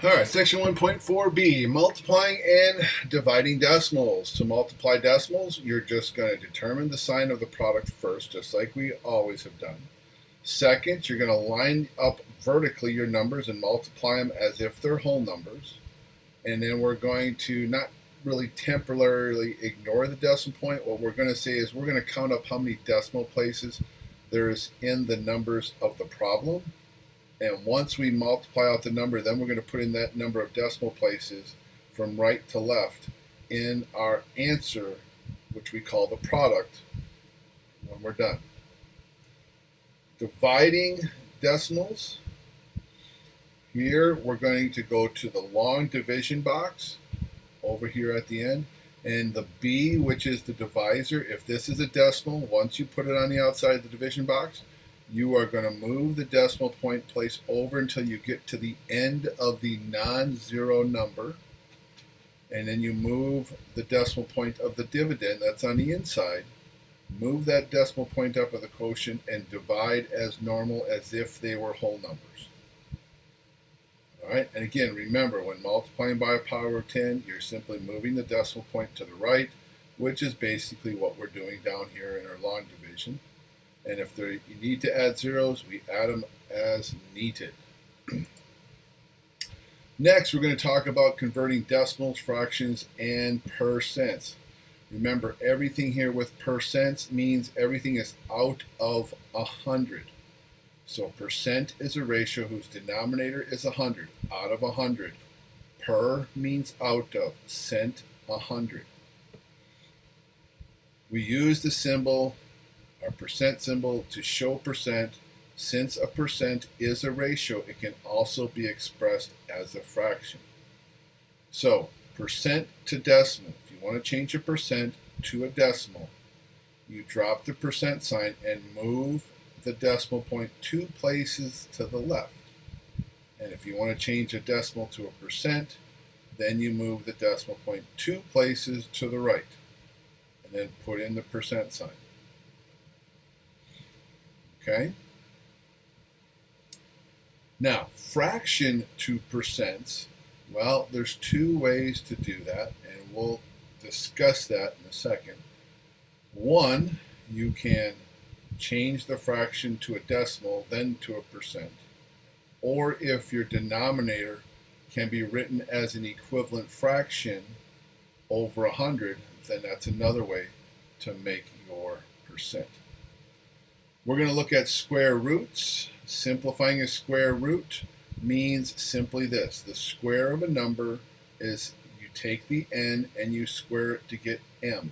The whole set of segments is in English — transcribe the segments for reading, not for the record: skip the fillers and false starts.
All right, section 1.4b, multiplying and dividing decimals. To multiply decimals, you're just going to determine the sign of the product first, just like we always have done. Second, you're going to line up vertically your numbers and multiply them as if they're whole numbers. And then we're going to not really temporarily ignore the decimal point. What we're going to say is we're going to count up how many decimal places there's in the numbers of the problem. And once we multiply out the number, then we're going to put in that number of decimal places from right to left in our answer, which we call the product, when we're done. Dividing decimals. Here we're going to go to the long division box over here at the end. And the B, which is the divisor, if this is a decimal, once you put it on the outside of the division box, you are going to move the decimal point place over until you get to the end of the non-zero number. And then you move the decimal point of the dividend that's on the inside. Move that decimal point up with the quotient and divide as normal as if they were whole numbers. All right, and again, remember, when multiplying by a power of 10, you're simply moving the decimal point to the right, which is basically what we're doing down here in our long division. And if you need to add zeros, we add them as needed. Next, we're going to talk about converting decimals, fractions, and percents. Remember, everything here with percents means everything is out of 100. So percent is a ratio whose denominator is 100, out of 100. Per means out of, cent, 100. We use the symbol, our percent symbol, to show percent. Since a percent is a ratio, it can also be expressed as a fraction. So percent to decimal, if you want to change a percent to a decimal, you drop the percent sign and move the decimal point 2 places to the left. And if you want to change a decimal to a percent, then you move the decimal point 2 places to the right. And then put in the percent sign. Okay? Now, fraction to percents, well, there's two ways to do that, and we'll discuss that in a second. One, you can change the fraction to a decimal, then to a percent. Or if your denominator can be written as an equivalent fraction over 100, then that's another way to make your percent. We're going to look at square roots. Simplifying a square root means simply this. The square of a number is you take the n and you square it to get m.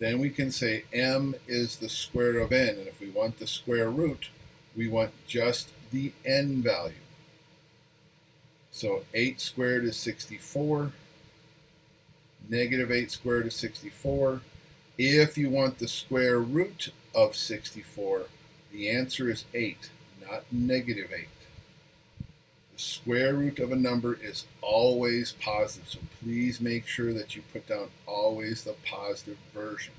Then we can say m is the square of n, and if we want the square root, we want just the n value. So 8 squared is 64. Negative 8 squared is 64. If you want the square root of 64, the answer is 8, not negative 8. The square root of a number is always positive, so please make sure that you put down always the positive version.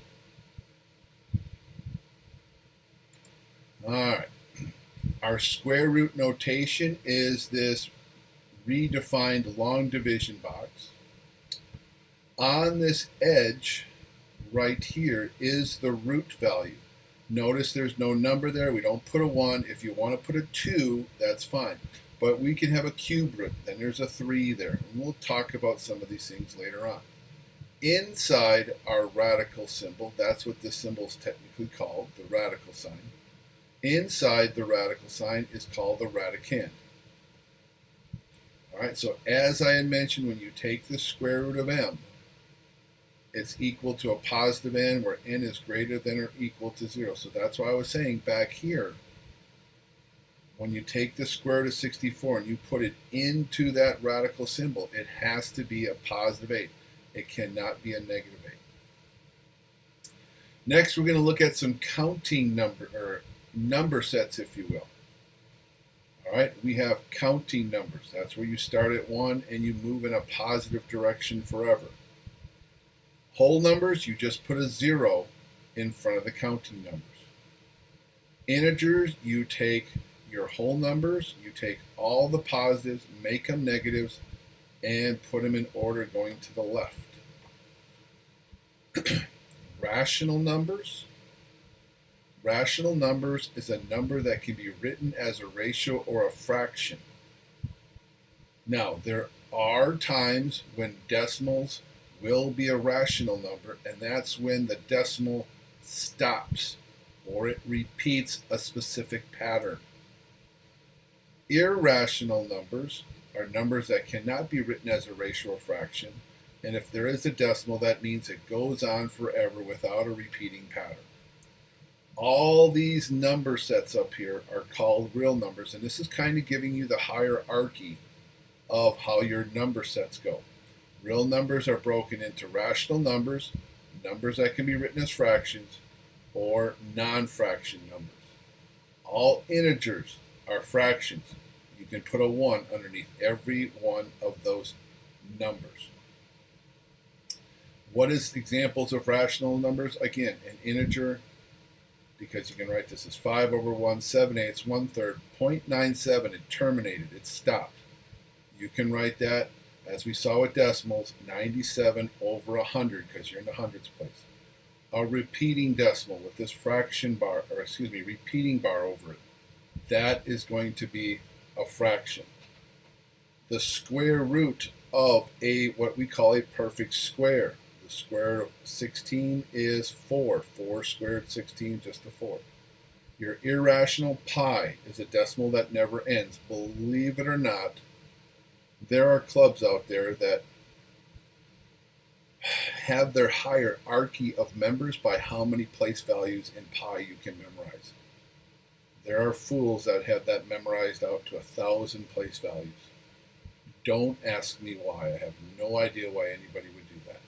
All right. Our square root notation is this redefined long division box. On this edge right here is the root value. Notice there's no number there. We don't put a 1. If you want to put a 2, that's fine. But we can have a cube root. Then there's a 3 there. And we'll talk about some of these things later on. Inside our radical symbol, that's what this symbol is technically called, the radical sign. Inside the radical sign is called the radicand. All right, so as I had mentioned, when you take the square root of m, it's equal to a positive n where n is greater than or equal to 0. So that's why I was saying back here, when you take the square root of 64 and you put it into that radical symbol, it has to be a positive 8. It cannot be a negative 8. Next, we're going to look at some counting number sets, if you will. All right, we have counting numbers. That's where you start at 1 and you move in a positive direction forever. Whole numbers, you just put a 0 in front of the counting numbers. Integers, you take your whole numbers, you take all the positives, make them negatives, and put them in order going to the left. Rational numbers. Rational numbers is a number that can be written as a ratio or a fraction. Now, there are times when decimals will be a rational number, and that's when the decimal stops or it repeats a specific pattern. Irrational numbers are numbers that cannot be written as a ratio or fraction, and if there is a decimal, that means it goes on forever without a repeating pattern. All these number sets up here are called real numbers, and this is kind of giving you the hierarchy of how your number sets go. Real numbers are broken into rational numbers, numbers that can be written as fractions, or non-fraction numbers. All integers are fractions. You can put a 1 underneath every one of those numbers. What is examples of rational numbers? Again, an integer, because you can write this as 5 over 1, 7/8, 1/3, 0.97, it terminated, it stopped. You can write that, as we saw with decimals, 97 over 100, because you're in the hundreds place. A repeating decimal with this fraction bar, or excuse me, repeating bar over it, that is going to be a fraction. The square root of what we call a perfect square. The square root of 16 is 4. 4 squared 16, just a 4. Your irrational pi is a decimal that never ends. Believe it or not, there are clubs out there that have their hierarchy of members by how many place values in pi you can memorize. There are fools that have that memorized out to 1,000 place values. Don't ask me why. I have no idea why anybody would do that.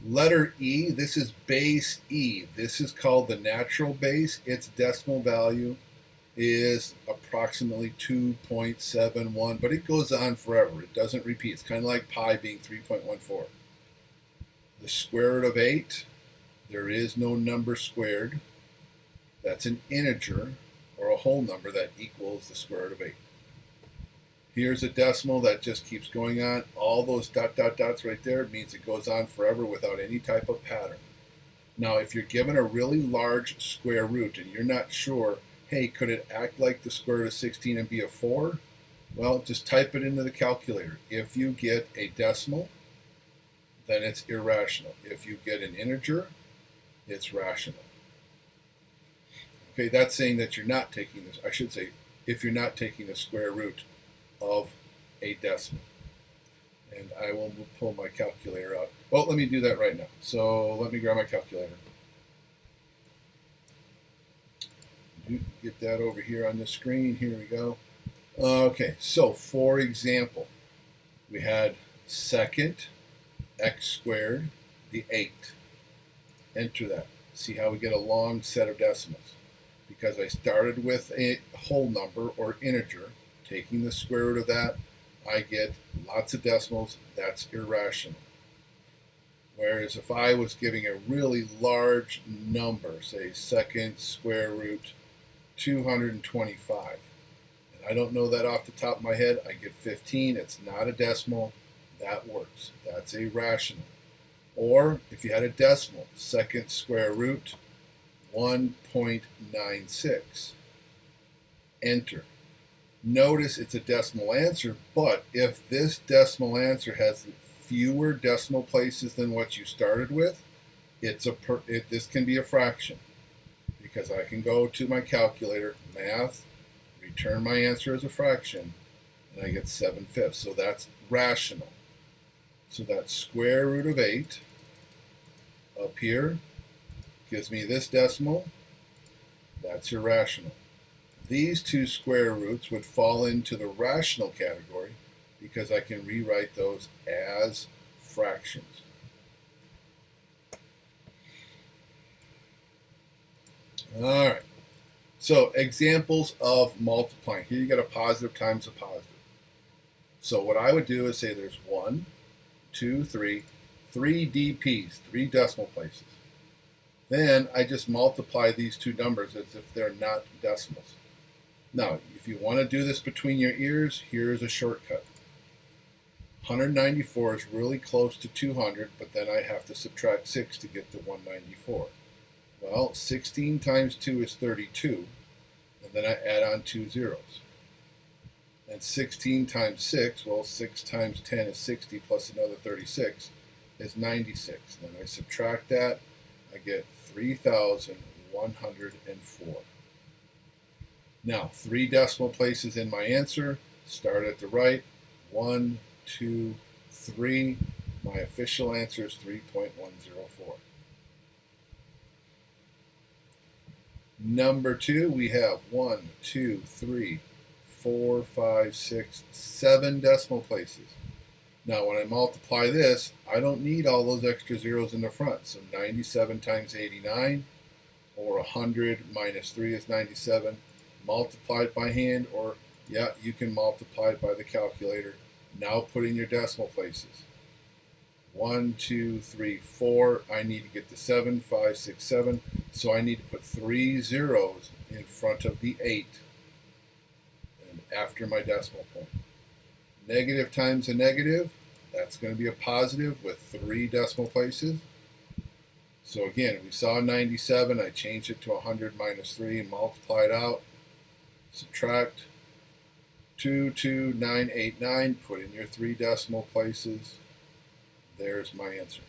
Letter E, this is base E. This is called the natural base. Its decimal value is approximately 2.71, but it goes on forever. It doesn't repeat. It's kind of like pi being 3.14. The square root of 8, there is no number squared. That's an integer or a whole number that equals the square root of 8. Here's a decimal that just keeps going on. All those dots right there means it goes on forever without any type of pattern. Now, if you're given a really large square root and you're not sure, hey, could it act like the square root of 16 and be a 4? Well, just type it into the calculator. If you get a decimal, then it's irrational. If you get an integer, it's rational. Okay, that's saying that you're not taking this. I should say, if you're not taking the square root of a decimal. And I will pull my calculator out. Well, let me do that right now. So let me grab my calculator. Get that over here on the screen. Here we go. Okay, so for example, we had second x squared, the 8. Enter that. See how we get a long set of decimals. Because I started with a whole number or integer, taking the square root of that, I get lots of decimals. That's irrational. Whereas if I was giving a really large number, say second square root 225, and I don't know that off the top of my head, I get 15. It's not a decimal. That works. That's a rational. Or if you had a decimal, second square root 1.96. Enter. Notice it's a decimal answer, but if this decimal answer has fewer decimal places than what you started with, this can be a fraction, because I can go to my calculator, math, return my answer as a fraction, and I get 7/5. So that's rational. So that's square root of 8 up here gives me this decimal. That's irrational. These two square roots would fall into the rational category because I can rewrite those as fractions. All right. So examples of multiplying. Here you got a positive times a positive. So what I would do is say there's 1, 2, 3 DPs, 3 decimal places. Then I just multiply these two numbers as if they're not decimals. Now, If you want to do this between your ears, here's a shortcut. 194 is really close to 200, but then I have to subtract 6 to get to 194. Well, 16 times 2 is 32, and then I add on 2 zeros. And 16 times 6, well, 6 times 10 is 60 plus another 36 is 96. Then I subtract that, I get 3,104. Now, 3 decimal places in my answer. Start at the right. 1, 2, 3. My official answer is 3.104. Number 2, we have 1, 2, 3, 4, 5, 6, 7 decimal places. Now, when I multiply this, I don't need all those extra zeros in the front. So 97 times 89, or 100 minus 3 is 97. Multiply it by hand, or yeah, you can multiply it by the calculator. Now put in your decimal places. 1, 2, 3, 4. I need to get to 7, 5, 6, 7. So I need to put 3 zeros in front of the 8 and after my decimal point. Negative times a negative, that's going to be a positive with 3 decimal places. So again, we saw 97. I changed it to 100 minus 3 and multiply it out. Subtract 22989. Put in your 3 decimal places. There's my answer.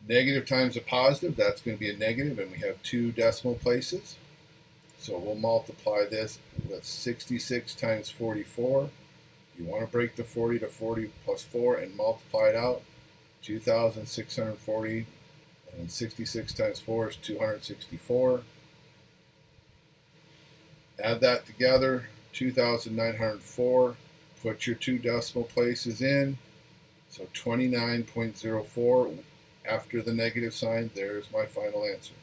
Negative times a positive, that's going to be a negative, and we have 2 decimal places. So we'll multiply this with 66 times 44. You want to break the 40 to 40 plus 4 and multiply it out. 2,640, and 66 times 4 is 264. Add that together, 2,904. Put your 2 decimal places in. So 29.04 after the negative sign. There's my final answer.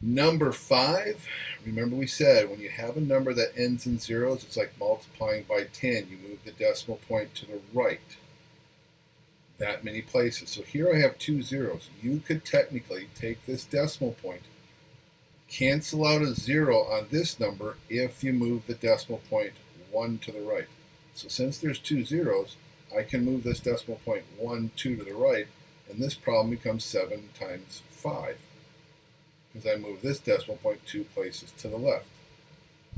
Number 5, remember we said when you have a number that ends in zeros, it's like multiplying by 10. You move the decimal point to the right that many places. So here I have 2 zeros. You could technically take this decimal point, cancel out a 0 on this number if you move the decimal point 1 to the right. So since there's 2 zeros, I can move this decimal point 1, 2 to the right, and this problem becomes 7 times 5. Because I move this decimal point 2 places to the left.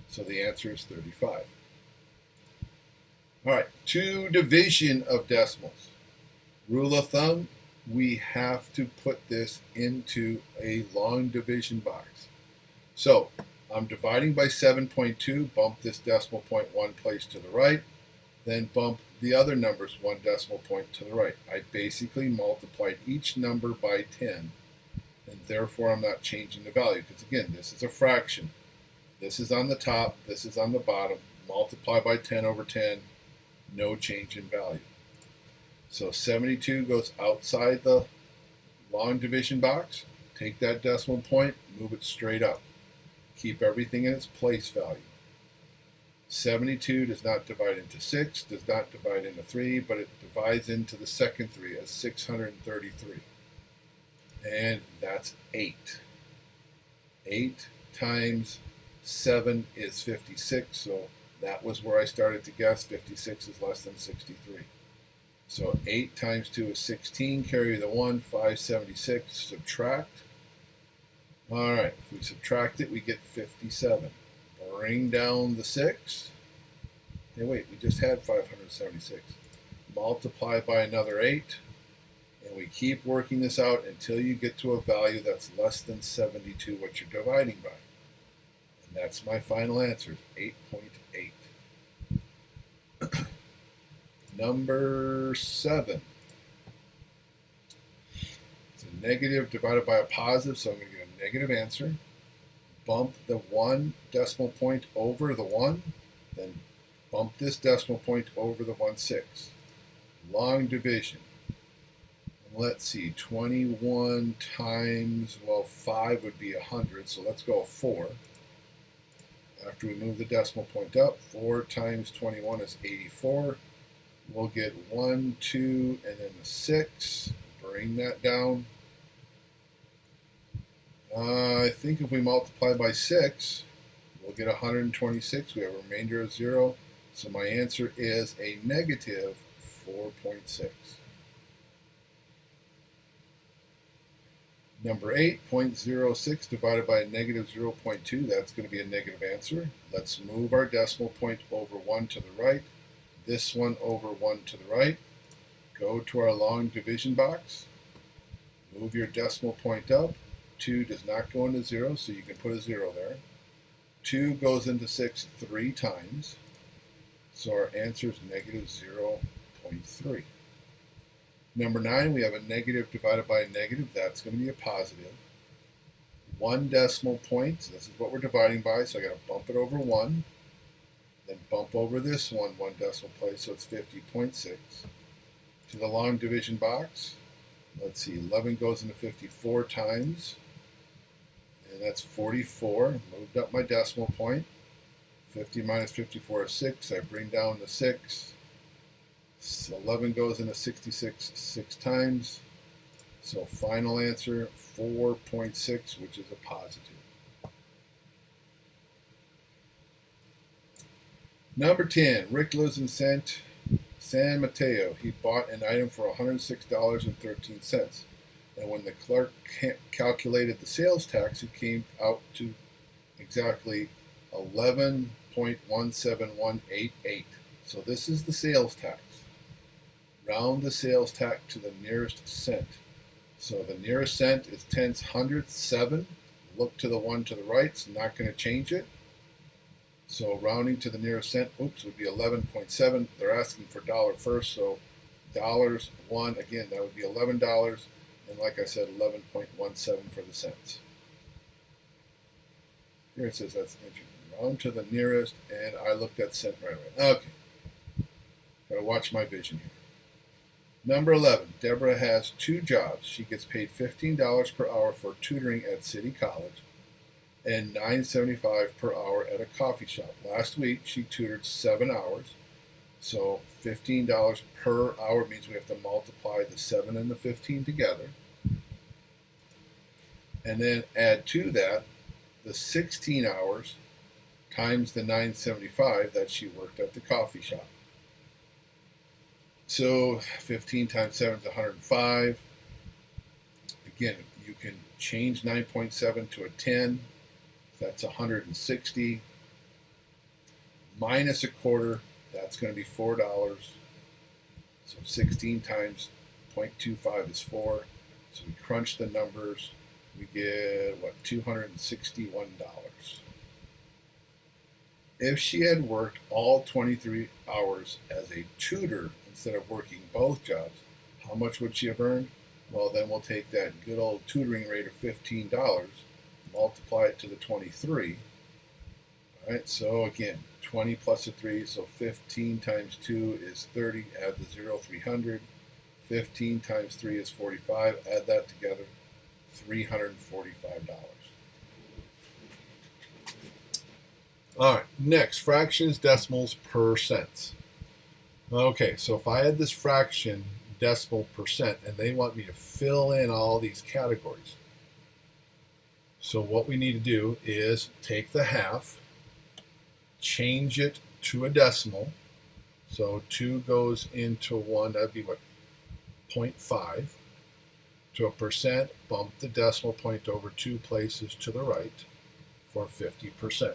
So the answer is 35. All right, 2 division of decimals. Rule of thumb, we have to put this into a long division box. So I'm dividing by 7.2, bump this decimal point 1 place to the right, then bump the other numbers 1 decimal point to the right. I basically multiplied each number by 10, and therefore I'm not changing the value, because again, this is a fraction. This is on the top, this is on the bottom. Multiply by 10 over 10, no change in value. So 72 goes outside the long division box. Take that decimal point, move it straight up. Keep everything in its place value. 72 does not divide into 6, does not divide into 3, but it divides into the second 3 as 633. And that's 8. 8 times 7 is 56, so that was where I started to guess. 56 is less than 63. So 8 times 2 is 16, carry the 1, 576, subtract. All right, if we subtract it, we get 57. Bring down the 6. Hey, wait, we just had 576. Multiply by another 8. And we keep working this out until you get to a value that's less than 72, what you're dividing by. And that's my final answer, 8.8. Number 7. It's a negative divided by a positive, so I'm going to get a negative answer. Bump the 1 decimal point over the 1, then bump this decimal point over the 1/6. Long division. Let's see, 21 times, well, 5 would be 100, so let's go 4. After we move the decimal point up, 4 times 21 is 84. We'll get 1, 2, and then the 6. Bring that down. I think if we multiply by 6, we'll get 126. We have a remainder of 0. So my answer is a negative 4.6. Number 8, 0.06 divided by a negative 0.2. That's going to be a negative answer. Let's move our decimal point over 1 to the right. This one over 1 to the right. Go to our long division box. Move your decimal point up. 2 does not go into 0, so you can put a 0 there. 2 goes into 6 3 times. So our answer is negative 0.3. Number 9, we have a negative divided by a negative. That's going to be a positive. 1 decimal point. So this is what we're dividing by. So I got to bump it over 1. Then bump over this one 1 decimal place. So it's 50.6. To the long division box. Let's see. 11 goes into 54 times. And that's 44. Moved up my decimal point. 50 minus 54 is 6. I bring down the 6. 11 goes into 66 6 times. So final answer 4.6, which is a positive. Number 10, Rick lives in San Mateo. He bought an item for $106.13. And when the clerk calculated the sales tax, it came out to exactly 11.17188. So this is the sales tax. Round the sales tax to the nearest cent. So the nearest cent is 10th hundredth, 7. Look to the one to the right. It's not going to change it. So rounding to the nearest cent, would be 11.7. They're asking for dollar first, so dollars 1, again, that would be $11. And like I said, 11.17 for the cents. Here it says that's round to the nearest, and I looked at cent right away. Okay. Gotta watch my vision here. Number 11, Deborah has 2 jobs. She gets paid $15 per hour for tutoring at City College and $9.75 per hour at a coffee shop. Last week, she tutored 7 hours. So $15 per hour means we have to multiply the 7 and the 15 together. And then add to that the 16 hours times the $9.75 that she worked at the coffee shop. So 15 times 7 is 105. Again, you can change 9.7 to a 10. That's 160. Minus a quarter, that's going to be $4. So 16 times 0.25 is 4. So we crunch the numbers. We get, $261. If she had worked all 23 hours as a tutor instead of working both jobs, how much would she have earned? Well, then we'll take that good old tutoring rate of $15, multiply it to the 23. All right, so again, 20 plus a 3, so 15 times 2 is 30, add the 0, 300. 15 times 3 is 45, add that together, $345. All right, next, fractions, decimals, percents. Okay, so if I had this fraction, decimal, percent, and they want me to fill in all these categories. So what we need to do is take the half, change it to a decimal. So 2 goes into 1, that'd be 0.5. To a percent, bump the decimal point over 2 places to the right for 50%.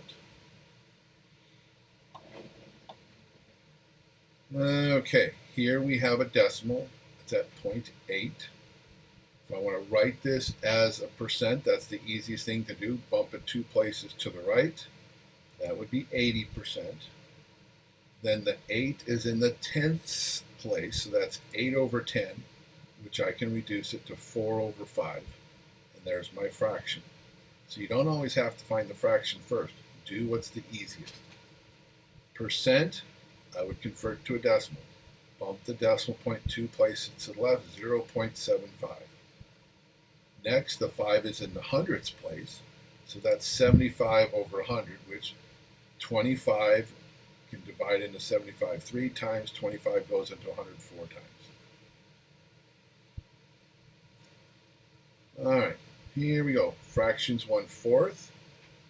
Okay, here we have a decimal. It's at 0.8. If I want to write this as a percent, that's the easiest thing to do. Bump it 2 places to the right. That would be 80%. Then the 8 is in the tenths place, so that's 8 over 10, which I can reduce it to 4 over 5. And there's my fraction. So you don't always have to find the fraction first. Do what's the easiest. Percent, I would convert to a decimal. Bump the decimal point 2 places to the left, 0.75. Next, the 5 is in the hundredths place, so that's 75 over 100, which 25 can divide into 75 3 times. 25 goes into 100 4 times. All right, here we go. Fractions 1/4.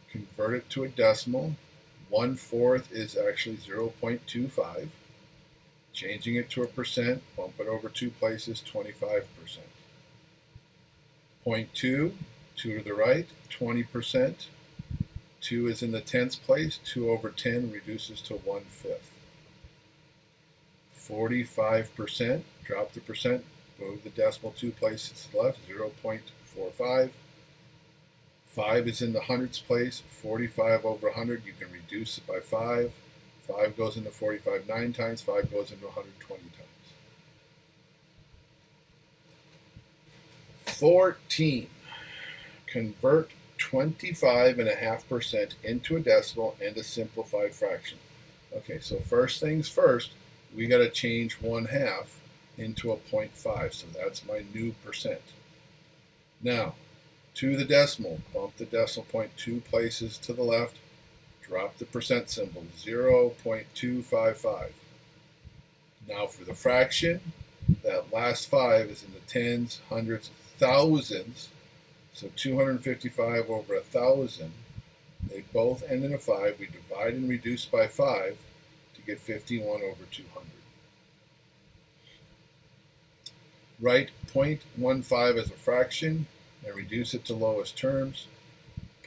Convert it to a decimal. 1/4 is actually 0.25. Changing it to a percent, bump it over 2 places, 25%. 0.2, 2 to the right, 20%. 2 is in the tenths place. 2 over 10 reduces to 1/5. 45%, drop the percent, move the decimal 2 places to the left, 0.45. 5 is in the hundredths place. 45 over 100, you can reduce it by 5. 5 goes into 45 9 times. 5 goes into 120 times. 14. Convert 25.5% into a decimal and a simplified fraction. Okay, so first things first, we got to change 1/2 into a 0.5. So that's my new percent. Now, to the decimal, bump the decimal point 2 places to the left, drop the percent symbol, 0.255. Now for the fraction, that last 5 is in the tens, hundreds, thousands. So 255 over 1,000. They both end in a 5. We divide and reduce by 5 to get 51 over 200. Write 0.15 as a fraction and reduce it to lowest terms.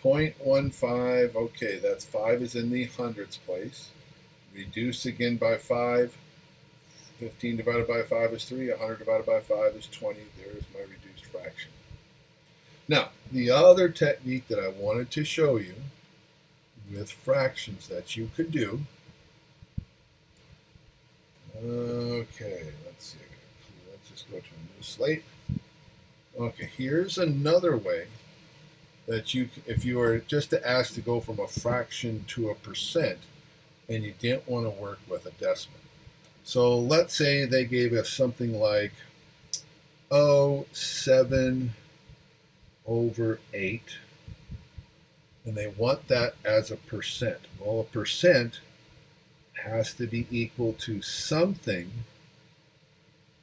0.15, okay, that's 5 is in the hundredths place. Reduce again by 5. 15 divided by 5 is 3. 100 divided by 5 is 20. There's my reduced fraction. Now, the other technique that I wanted to show you with fractions that you could do. Okay, let's see. Let's just go to a new slate. Okay, here's another way that you, if you were just to ask to go from a fraction to a percent and you didn't want to work with a decimal. So let's say they gave us something like 7 over 8, and they want that as a percent. Well, a percent has to be equal to something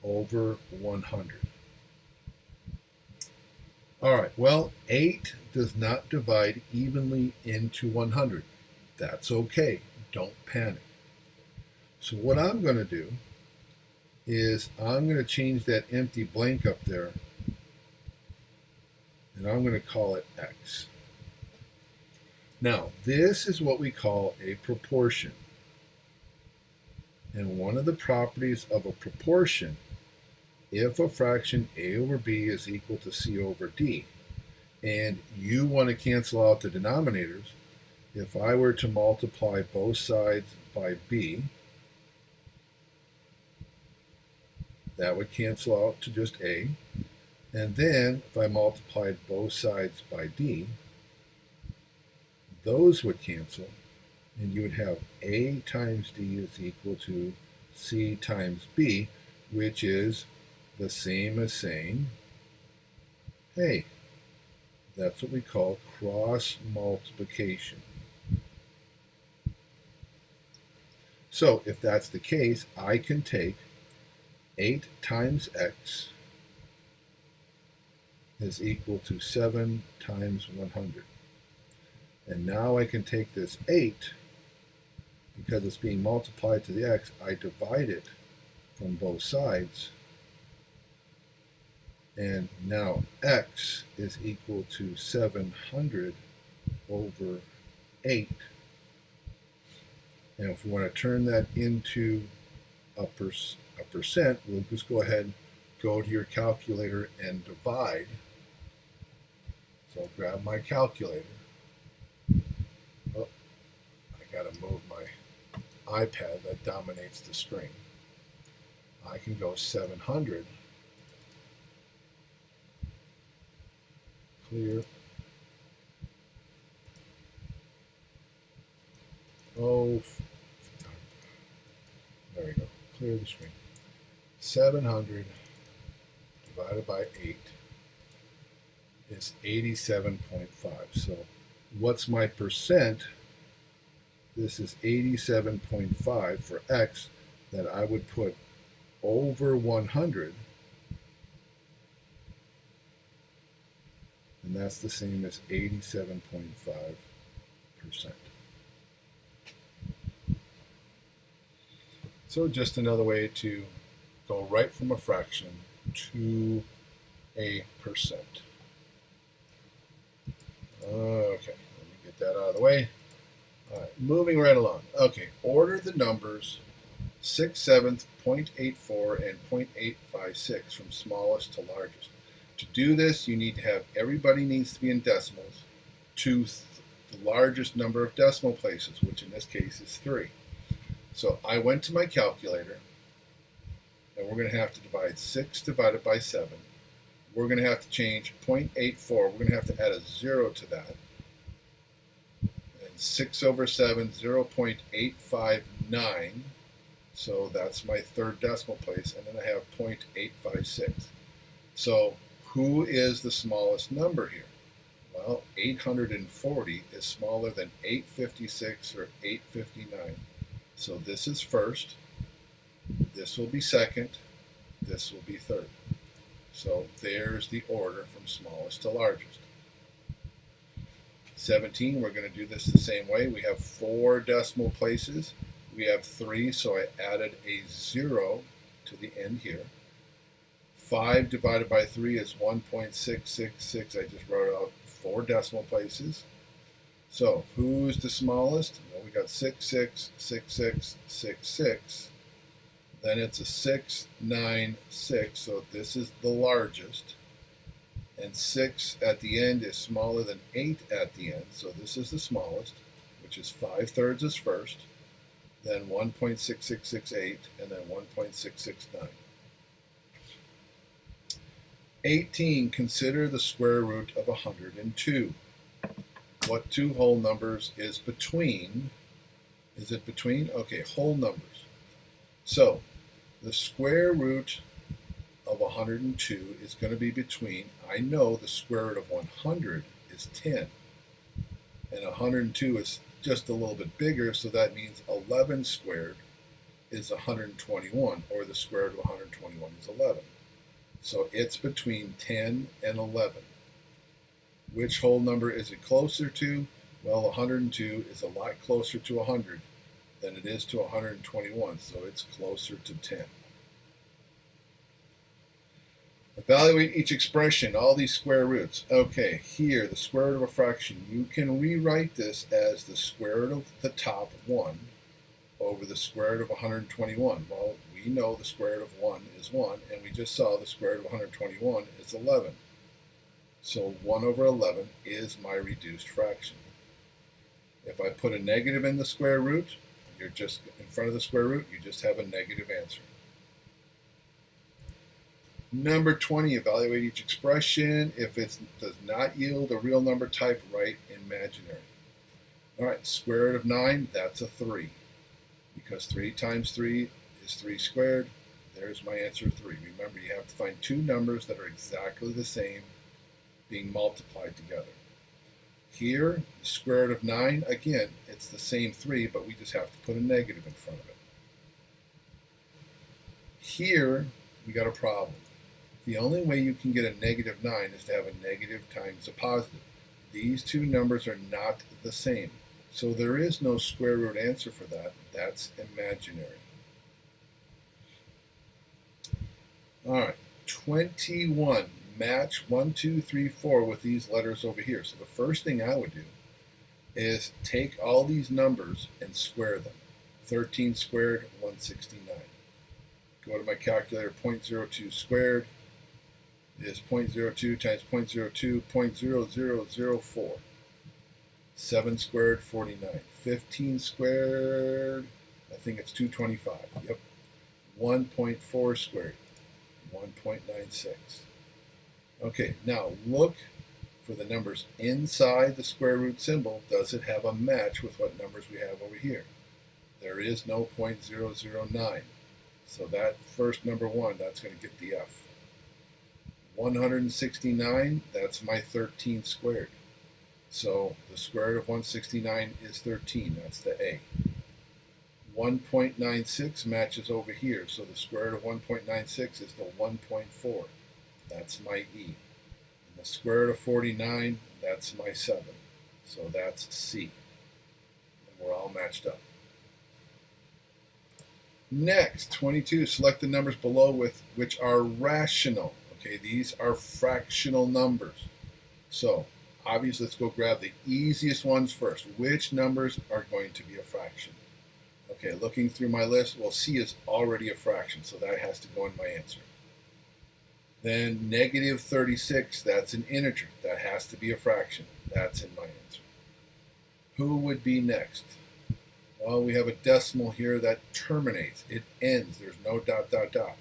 over 100. All right, well, 8 does not divide evenly into 100. That's okay. Don't panic. So what I'm going to do is I'm going to change that empty blank up there, and I'm going to call it x. Now, this is what we call a proportion. And one of the properties of a proportion, if a fraction a over b is equal to c over d, and you want to cancel out the denominators, if I were to multiply both sides by b, that would cancel out to just a. And then if I multiplied both sides by d, those would cancel, and you would have a times d is equal to c times b, which is the same as saying, hey, that's what we call cross multiplication. So if that's the case, I can take 8 times x is equal to 7 times 100. And now I can take this 8, because it's being multiplied to the x, I divide it from both sides. And now x is equal to 700 over 8. And if we want to turn that into a percent, we'll just go ahead, go to your calculator and divide. So I'll grab my calculator. Oh, I got to move my iPad that dominates the screen. I can go 700. Clear. Oh, there we go. Clear the screen. 700 divided by 8 is 87.5. So what's my percent? This is 87.5 for x that I would put over 100 And that's the same as 87.5%. So just another way to go right from a fraction to a percent. Okay, let me get that out of the way. All right, moving right along. Okay, order the numbers 6/7, 0.84, and 0.856 from smallest to largest. To do this, you need to have everybody needs to be in decimals to the largest number of decimal places, which in this case is 3. So I went to my calculator, and we're going to have to divide 6 divided by 7. We're going to have to change 0.84. We're going to have to add a 0 to that. And 6 over 7, 0.859. So that's my third decimal place. And then I have 0.856. So who is the smallest number here? Well, 840 is smaller than 856 or 859. So this is first, this will be second, this will be third. So there's the order from smallest to largest. 17, we're going to do this the same way. We have 4 decimal places. We have 3, so I added a 0 to the end here. 5 divided by 3 is 1.666. I just wrote out 4 decimal places. So who's the smallest? Well, we got 6, 6, 6, 6, 6, 6. Then it's a 6, 9, 6. So this is the largest. And 6 at the end is smaller than 8 at the end. So this is the smallest, which is 5/3 is first. Then 1.6668, and then 1.669. 18, consider the square root of 102. What two whole numbers is between? Is it between? Okay, whole numbers. So the square root of 102 is going to be between, I know the square root of 100 is 10. And 102 is just a little bit bigger, so that means 11 squared is 121, or the square root of 121 is 11. So it's between 10 and 11. Which whole number is it closer to? Well, 102 is a lot closer to 100 than it is to 121, so it's closer to 10. Evaluate each expression, all these square roots. Okay, here, the square root of a fraction. You can rewrite this as the square root of the top 1 over the square root of 121. Well, we know the square root of 1 is 1, and we just saw the square root of 121 is 11. So 1 over 11 is my reduced fraction. If I put a negative in the square root, you're just in front of the square root, you just have a negative answer. Number 20, evaluate each expression. If it does not yield a real number type, write imaginary. All right, square root of 9, that's a 3. Because 3 times 3 is 3 squared. There's my answer, 3. Remember, you have to find two numbers that are exactly the same being multiplied together. Here, the square root of 9, again, it's the same 3, but we just have to put a negative in front of it. Here, we got a problem. The only way you can get a negative 9 is to have a negative times a positive. These two numbers are not the same. So there is no square root answer for that. That's imaginary. All right, 21. Match 1, 2, 3, 4 with these letters over here. So the first thing I would do is take all these numbers and square them. 13 squared, 169. Go to my calculator, 0.02 squared is 0.02 times 0.02, 0.0004. 7 squared, 49. 15 squared, I think it's 225. Yep. 1.4 squared, 1.96. Okay, now look for the numbers inside the square root symbol. Does it have a match with what numbers we have over here? There is no 0.009. So that first number 1, that's going to get the F. 169, that's my 13 squared. So the square root of 169 is 13. That's the A. 1.96 matches over here. So the square root of 1.96 is the 1.4. That's my E. And The square root of 49, that's my 7. So that's C. And we're all matched up. Next, 22, select the numbers below which are rational. Okay, these are fractional numbers. So, obviously, let's go grab the easiest ones first. Which numbers are going to be a fraction? Okay, looking through my list, well, C is already a fraction, so that has to go in my answer. Then negative 36, that's an integer. That has to be a fraction. That's in my answer. Who would be next? Well, we have a decimal here that terminates. It ends. There's no dot, dot, dot.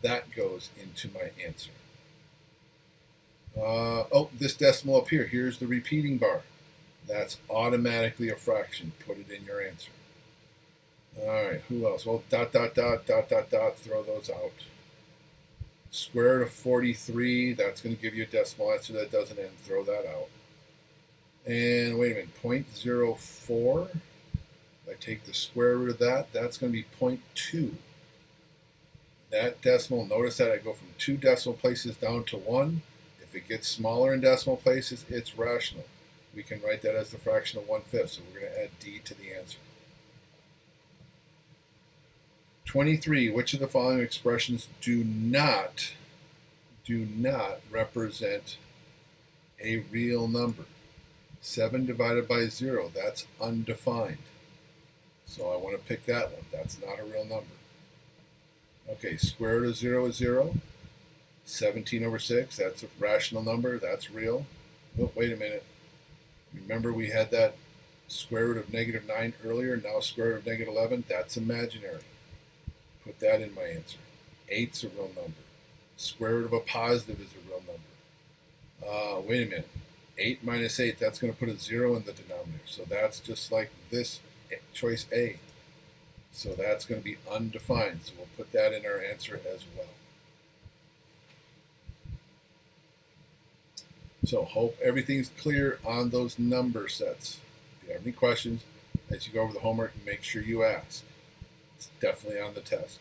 That goes into my answer. Oh, this decimal up here. Here's the repeating bar. That's automatically a fraction. Put it in your answer. All right, who else? Well, dot, dot, dot, dot, dot, dot. Throw those out. Square root of 43. That's going to give you a decimal answer that doesn't end. Throw that out. And wait a minute, 0.04. If I take the square root of that, that's going to be 0.2. That decimal, notice that I go from 2 decimal places down to 1. If it gets smaller in decimal places, it's rational. We can write that as the fraction of 1/5, so we're going to add D to the answer. 23, which of the following expressions do not represent a real number? 7 divided by 0, that's undefined. So I want to pick that one. That's not a real number. Okay, square root of 0 is 0. 17 over 6, that's a rational number. That's real. Oh, wait a minute. Remember we had that square root of negative 9 earlier, now square root of negative 11? That's imaginary. Put that in my answer. 8's a real number. Square root of a positive is a real number. Wait a minute. 8 minus 8, that's going to put a 0 in the denominator. So that's just like this choice A. So that's going to be undefined. So we'll put that in our answer as well. So hope everything's clear on those number sets. If you have any questions, as you go over the homework, make sure you ask. It's definitely on the test.